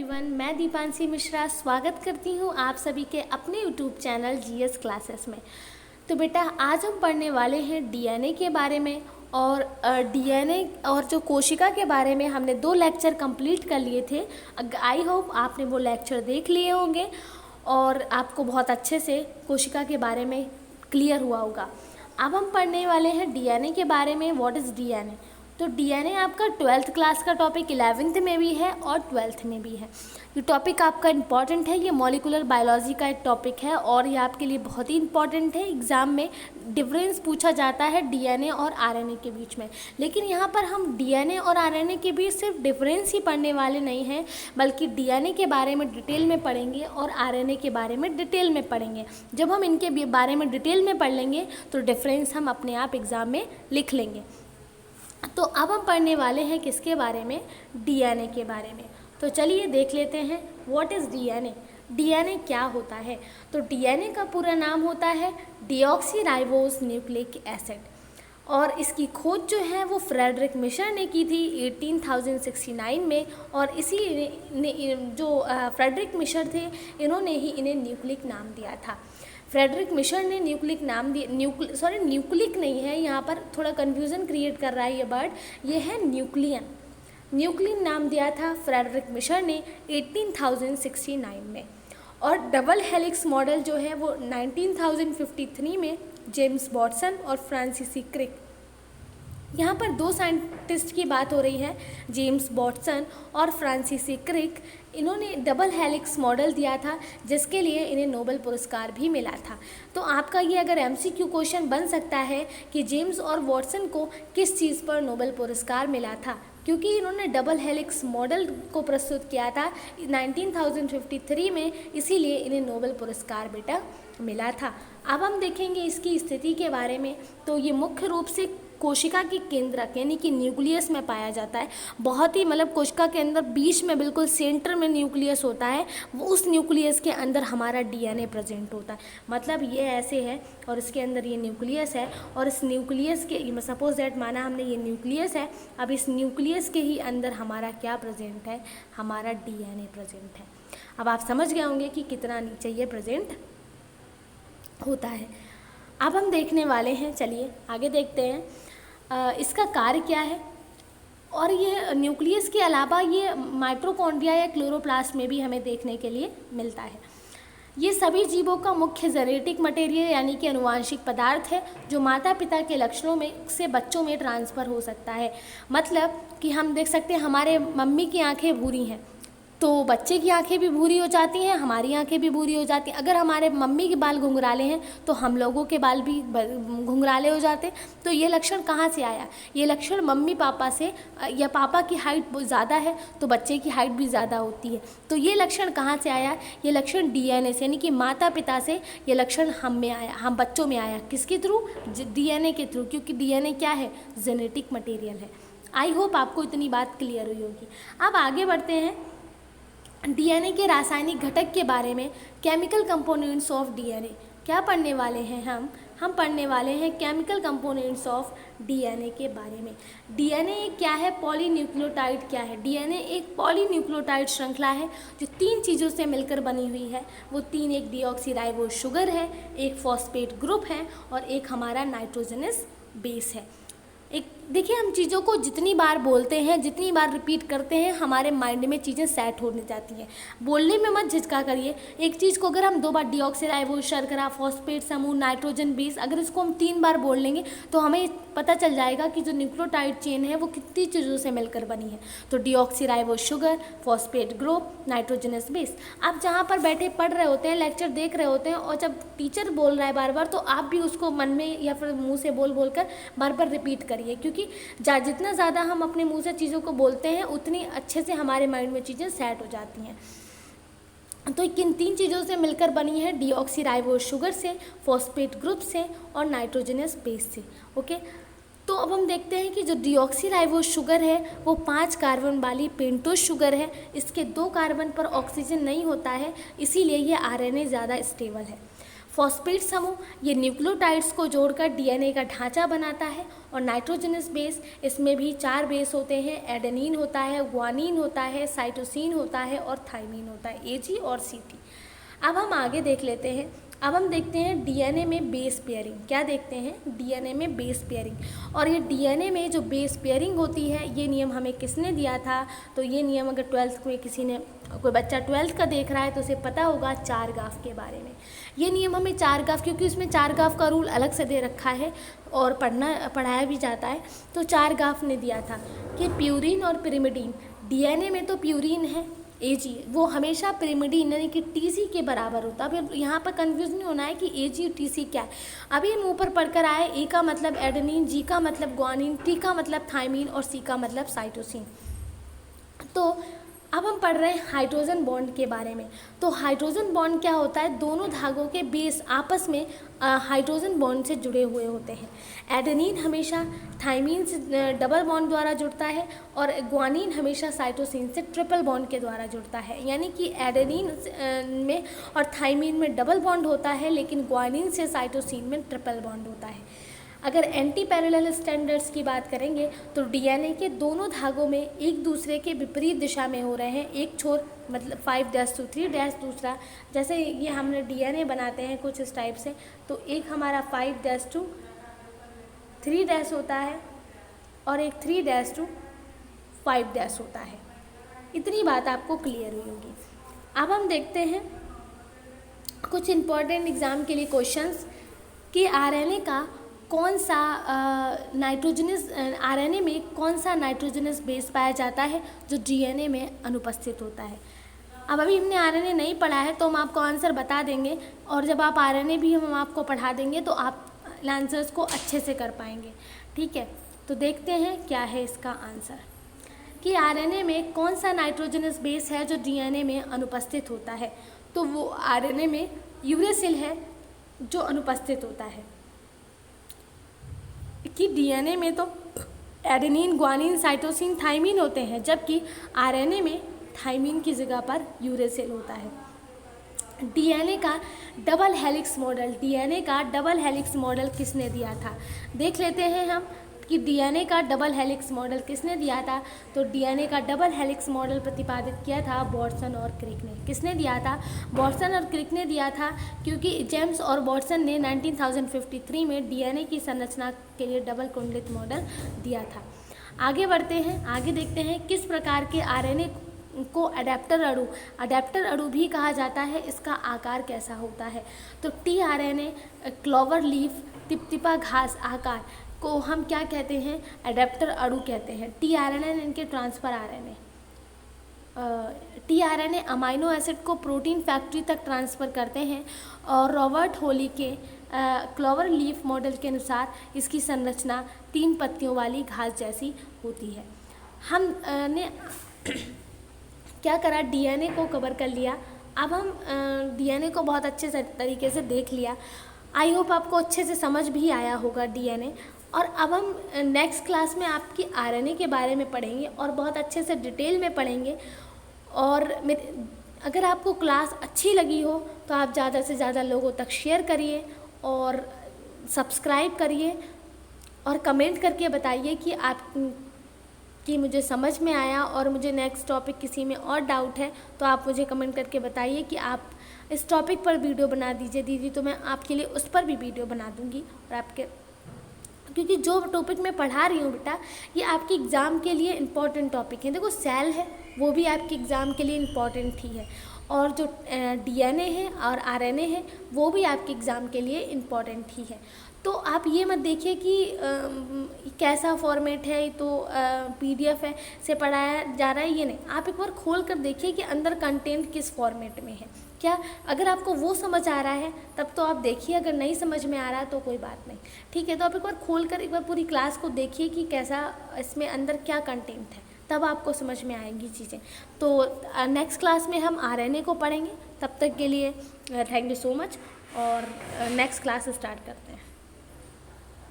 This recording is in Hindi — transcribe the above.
एवरीवन, मैं दीपांशी मिश्रा स्वागत करती हूँ आप सभी के अपने यूट्यूब चैनल जीएस क्लासेस में। तो बेटा आज हम पढ़ने वाले हैं डीएनए के बारे में और डीएनए और जो कोशिका के बारे में हमने 2 लेक्चर कंप्लीट कर लिए थे। आई होप आपने वो लेक्चर देख लिए होंगे और आपको बहुत अच्छे से कोशिका के बारे में क्लियर हुआ होगा। अब हम पढ़ने वाले हैं डीएनए के बारे में। What is DNA? तो डीएनए आपका 12th क्लास का टॉपिक 11th में भी है और 12th में भी है। ये टॉपिक आपका इम्पॉर्टेंट है, ये मॉलिकुलर बायोलॉजी का एक टॉपिक है और ये आपके लिए बहुत ही इम्पॉर्टेंट है। एग्ज़ाम में डिफरेंस पूछा जाता है डीएनए और आरएनए के बीच में, लेकिन यहाँ पर हम डीएनए और आरएनए के बीच सिर्फ डिफरेंस ही पढ़ने वाले नहीं हैं, बल्कि डीएनए के बारे में डिटेल में पढ़ेंगे और आरएनए के बारे में डिटेल में पढ़ेंगे। जब हम इनके बारे में डिटेल में पढ़ लेंगे तो डिफरेंस हम अपने आप एग्ज़ाम में लिख लेंगे। तो अब हम पढ़ने वाले हैं किसके बारे में? डीएनए के बारे में। तो चलिए देख लेते हैं व्हाट इज़ डीएनए। डीएनए क्या होता है? तो डीएनए का पूरा नाम होता है डीऑक्सीराइबोस न्यूक्लिक एसिड और इसकी खोज जो है वो फ्रेडरिक मिशर ने की थी 1869 में। और इसी ने जो फ्रेडरिक मिशर थे इन्होंने ही इन्हें न्यूक्लिक नाम दिया था। फ्रेडरिक मिशर ने न्यूक्लिक नाम दिया, न्यूक्लिक नहीं है, यहाँ पर थोड़ा कन्फ्यूज़न क्रिएट कर रहा है ये वर्ड, ये है न्यूक्लियन। न्यूक्लियन नाम दिया था फ्रेडरिक मिशर ने 1869 में। और डबल हेलिक्स मॉडल जो है वो 1953 में जेम्स वाटसन और फ्रांसिस क्रिक, यहाँ पर 2 साइंटिस्ट की बात हो रही है, जेम्स वाटसन और फ्रांसिस क्रिक। इन्होंने डबल हेलिक्स मॉडल दिया था जिसके लिए इन्हें नोबेल पुरस्कार भी मिला था। तो आपका ये अगर एमसीक्यू क्वेश्चन बन सकता है कि जेम्स और वाटसन को किस चीज़ पर नोबेल पुरस्कार मिला था, क्योंकि इन्होंने डबल हेलिक्स मॉडल को प्रस्तुत किया था 1953 में, इसीलिए इन्हें नोबेल पुरस्कार बेटा मिला था। अब हम देखेंगे इसकी स्थिति के बारे में। तो ये मुख्य रूप से कोशिका के केंद्रक यानी कि न्यूक्लियस में पाया जाता है। बहुत ही कोशिका के अंदर बीच में बिल्कुल सेंटर में न्यूक्लियस होता है, वो उस न्यूक्लियस के अंदर हमारा डीएनए प्रेजेंट होता है। मतलब ये ऐसे है और इसके अंदर ये न्यूक्लियस है और इस न्यूक्लियस के सपोज दैट माना हमने ये न्यूक्लियस है, अब इस न्यूक्लियस के ही अंदर हमारा क्या प्रेजेंट है? हमारा डीएनए प्रेजेंट है। अब आप समझ गए होंगे कि कितना नीचे ये प्रेजेंट होता है। अब हम देखने वाले हैं, चलिए आगे देखते हैं इसका कार्य क्या है। और ये न्यूक्लियस के अलावा ये माइटोकॉन्ड्रिया या क्लोरोप्लास्ट में भी हमें देखने के लिए मिलता है। ये सभी जीवों का मुख्य जेनेटिक मटेरियल यानी कि अनुवांशिक पदार्थ है जो माता पिता के लक्षणों में से बच्चों में ट्रांसफ़र हो सकता है। मतलब कि हम देख सकते हैं हमारे मम्मी की आंखें भूरी हैं तो बच्चे की आंखें भी भूरी हो जाती हैं, हमारी आंखें भी भूरी हो जाती हैं। अगर हमारे मम्मी के बाल घुंघराले हैं तो हम लोगों के बाल भी घुंघराले हो जाते। तो ये लक्षण कहाँ से आया? ये लक्षण मम्मी पापा से, या पापा की हाइट ज़्यादा है तो बच्चे की हाइट भी ज़्यादा होती है। तो ये लक्षण कहाँ से आया? ये लक्षण डीएनए से, यानी कि माता पिता से ये लक्षण हम में आया, हम बच्चों में आया। किसके थ्रू? डीएनए के थ्रू, क्योंकि डीएनए क्या है? जेनेटिक मटेरियल है। आई होप आपको इतनी बात क्लियर हुई होगी। अब आगे बढ़ते हैं डीएनए के रासायनिक घटक के बारे में। केमिकल कंपोनेंट्स ऑफ डीएनए क्या पढ़ने वाले हैं हम पढ़ने वाले हैं केमिकल कंपोनेंट्स ऑफ डीएनए के बारे में। डीएनए क्या है? पॉलीन्यूक्लियोटाइड क्या है? डीएनए एक पॉलीन्यूक्लियोटाइड श्रृंखला है जो 3 चीज़ों से मिलकर बनी हुई है। वो 3, एक डीऑक्सीराइबोस शुगर है, एक फॉस्फेट ग्रुप है और एक हमारा नाइट्रोजनस बेस है। एक देखिए, हम चीज़ों को जितनी बार बोलते हैं, जितनी बार रिपीट करते हैं, हमारे माइंड में चीज़ें सेट होने जाती हैं। बोलने में मत झिझका करिए। एक चीज़ को अगर हम 2 बार डीऑक्सीराइबोस शर्करा, फॉस्फेट समूह, नाइट्रोजन बेस, अगर इसको हम 3 बार बोल लेंगे तो हमें पता चल जाएगा कि जो न्यूक्लियोटाइड चेन है वो कितनी चीज़ों से मिलकर बनी है। तो deoxyribose sugar, phosphate group, nitrogenous base. आप जहाँ पर बैठे पढ़ रहे होते हैं, लेक्चर देख रहे होते हैं और जब टीचर बोल रहा है बार बार तो आप भी उसको मन में या फिर मुँह से बोल कर बार बार रिपीट करिए, क्योंकि जितना ज़्यादा हम अपने मुंह से चीज़ों को बोलते हैं उतनी अच्छे से हमारे माइंड में चीज़ें सेट हो जाती हैं। तो किन 3 चीज़ों से मिलकर बनी है? डीऑक्सीराइबोस शुगर से, फॉस्फेट ग्रुप से और नाइट्रोजनस बेस से। ओके, तो अब हम देखते हैं कि जो डीऑक्सीराइबोस शुगर है वो 5 कार्बन वाली पेंटोस शुगर है। इसके 2 कार्बन पर ऑक्सीजन नहीं होता है, इसीलिए ये आरएनए ज़्यादा स्टेबल है। फॉस्फेट समूह ये न्यूक्लियोटाइड्स को जोड़कर डीएनए का ढांचा बनाता है। और नाइट्रोजनस बेस, इसमें भी 4 बेस होते हैं, एडेनिन होता है, ग्वानिन होता है, साइटोसिन होता है और थाइमिन होता है, एजी और सीटी। अब हम आगे देख लेते हैं। अब हम देखते हैं डीएनए में बेस पेयरिंग। क्या देखते हैं? डीएनए में बेस पेयरिंग। और ये डीएनए में जो बेस पेयरिंग होती है, ये नियम हमें किसने दिया था? तो ये नियम अगर 12th में कोई बच्चा 12th का देख रहा है तो उसे पता होगा चारगाफ के बारे में। ये नियम हमें चारगाफ, क्योंकि उसमें चारगाफ का रूल अलग से दे रखा है और पढ़ाया भी जाता है, तो चारगाफ ने दिया था कि प्यूरिन और पिरिमिडीन, डीएनए में तो प्यूरिन है एजी, वो हमेशा पिरिमिडीन यानी कि टीसी के बराबर होता है। अब यहाँ पर कंफ्यूज नहीं होना है कि एजी और टीसी क्या है। अभी हम ऊपर पढ़कर आए, ए का मतलब एडेनिन, जी का मतलब ग्वानिन, टी का मतलब थाइमिन और सी का मतलब साइटोसिन। तो अब हम पढ़ रहे हैं हाइड्रोजन बॉन्ड के बारे में। तो हाइड्रोजन बॉन्ड क्या होता है? दोनों धागों के बेस आपस में हाइड्रोजन बॉन्ड से जुड़े हुए होते हैं। एडेनिन हमेशा थाइमिन से डबल बॉन्ड द्वारा जुड़ता है और ग्वानिन हमेशा साइटोसिन से ट्रिपल बॉन्ड के द्वारा जुड़ता है। यानी कि एडेनिन में और थाइमिन में डबल बॉन्ड होता है, लेकिन ग्वानिन से साइटोसिन में ट्रिपल बॉन्ड होता है। अगर एंटी पैरेलल स्टैंडर्ड्स की बात करेंगे तो डीएनए के दोनों धागों में एक दूसरे के विपरीत दिशा में हो रहे हैं। एक छोर मतलब 5' to 3' दूसरा, जैसे ये हमने डीएनए बनाते हैं कुछ इस टाइप से, तो एक हमारा 5' to 3' होता है और एक 3' to 5' होता है। इतनी बात आपको क्लियर हुई होगी। अब हम देखते हैं कुछ इम्पोर्टेंट एग्ज़ाम के लिए क्वेश्चंस कि आरएनए का कौन सा नाइट्रोजनस आरएनए में कौन सा नाइट्रोजनस बेस पाया जाता है जो डीएनए में अनुपस्थित होता है। अब अभी हमने आरएनए नहीं पढ़ा है तो हम आपको आंसर बता देंगे, और जब आप आरएनए भी हम आपको पढ़ा देंगे तो आप आंसर्स को अच्छे से कर पाएंगे। ठीक है, तो देखते हैं क्या है इसका आंसर कि आरएनए में कौन सा नाइट्रोजनस बेस है जो डीएनए में अनुपस्थित होता है। तो वो आरएनए में यूरेसिल है जो अनुपस्थित होता है। कि डीएनए में तो एडेनिन, ग्वानिन, साइटोसिन, थाइमिन होते हैं, जबकि आरएनए में थाइमिन की जगह पर यूरेसिल होता है। डीएनए का डबल हेलिक्स मॉडल, डीएनए का डबल हेलिक्स मॉडल किसने दिया था? देख लेते हैं हम कि डीएनए का डबल हेलिक्स मॉडल किसने दिया था। तो डीएनए का डबल हेलिक्स मॉडल प्रतिपादित किया था वाटसन और क्रिक ने। किसने दिया था? वाटसन और क्रिक ने दिया था, क्योंकि जेम्स और वाटसन ने 1953 में डीएनए की संरचना के लिए डबल कुंडलित मॉडल दिया था। आगे बढ़ते हैं, आगे देखते हैं किस प्रकार के आरएनए को अडेप्टर अणु भी कहा जाता है। इसका आकार कैसा होता है? तो टी आरएनए क्लोवर लीफ तिपतिपा घास आकार को हम क्या कहते हैं? अडेप्टर अणु कहते हैं। टी आरएनए इनके transfer RNA, T RNA amino acid को प्रोटीन फैक्ट्री तक ट्रांसफ़र करते हैं। और रॉबर्ट होली के क्लोवर लीफ मॉडल के अनुसार इसकी संरचना 3 पत्तियों वाली घास जैसी होती है। हम ने क्या करा? डीएनए को कवर कर लिया। अब हम डीएनए को बहुत अच्छे से तरीके से देख लिया। आई होप आपको अच्छे से समझ भी आया होगा डीएनए। और अब हम नेक्स्ट क्लास में आपकी आरएनए के बारे में पढ़ेंगे और बहुत अच्छे से डिटेल में पढ़ेंगे। और अगर आपको क्लास अच्छी लगी हो तो आप ज़्यादा से ज़्यादा लोगों तक शेयर करिए और सब्सक्राइब करिए और कमेंट करके बताइए कि मुझे समझ में आया। और मुझे नेक्स्ट टॉपिक किसी में और डाउट है तो आप मुझे कमेंट करके बताइए कि आप इस टॉपिक पर वीडियो बना दीजिए दीदी, तो मैं आपके लिए उस पर भी वीडियो बना दूँगी। और आपके, क्योंकि जो टॉपिक मैं पढ़ा रही हूँ बेटा, ये आपके एग्ज़ाम के लिए इम्पॉर्टेंट टॉपिक है। देखो सेल है वो भी आपके एग्ज़ाम के लिए इम्पॉर्टेंट ही है, और जो डीएनए है और आरएनए है वो भी आपके एग्ज़ाम के लिए इम्पॉर्टेंट ही है। तो आप ये मत देखिए कि कैसा फॉर्मेट है, तो पीडीएफ है से पढ़ाया जा रहा है, ये नहीं। आप एक बार खोल कर देखिए कि अंदर कंटेंट किस फॉर्मेट में है। क्या अगर आपको वो समझ आ रहा है तब तो आप देखिए, अगर नहीं समझ में आ रहा है तो कोई बात नहीं। ठीक है, तो आप एक बार खोल कर एक बार पूरी क्लास को देखिए कि कैसा इसमें अंदर क्या कंटेंट है, तब आपको समझ में आएंगी चीज़ें। तो नेक्स्ट क्लास में हम आरएनए को पढ़ेंगे। तब तक के लिए थैंक यू सो मच, और नेक्स्ट क्लास स्टार्ट करते हैं।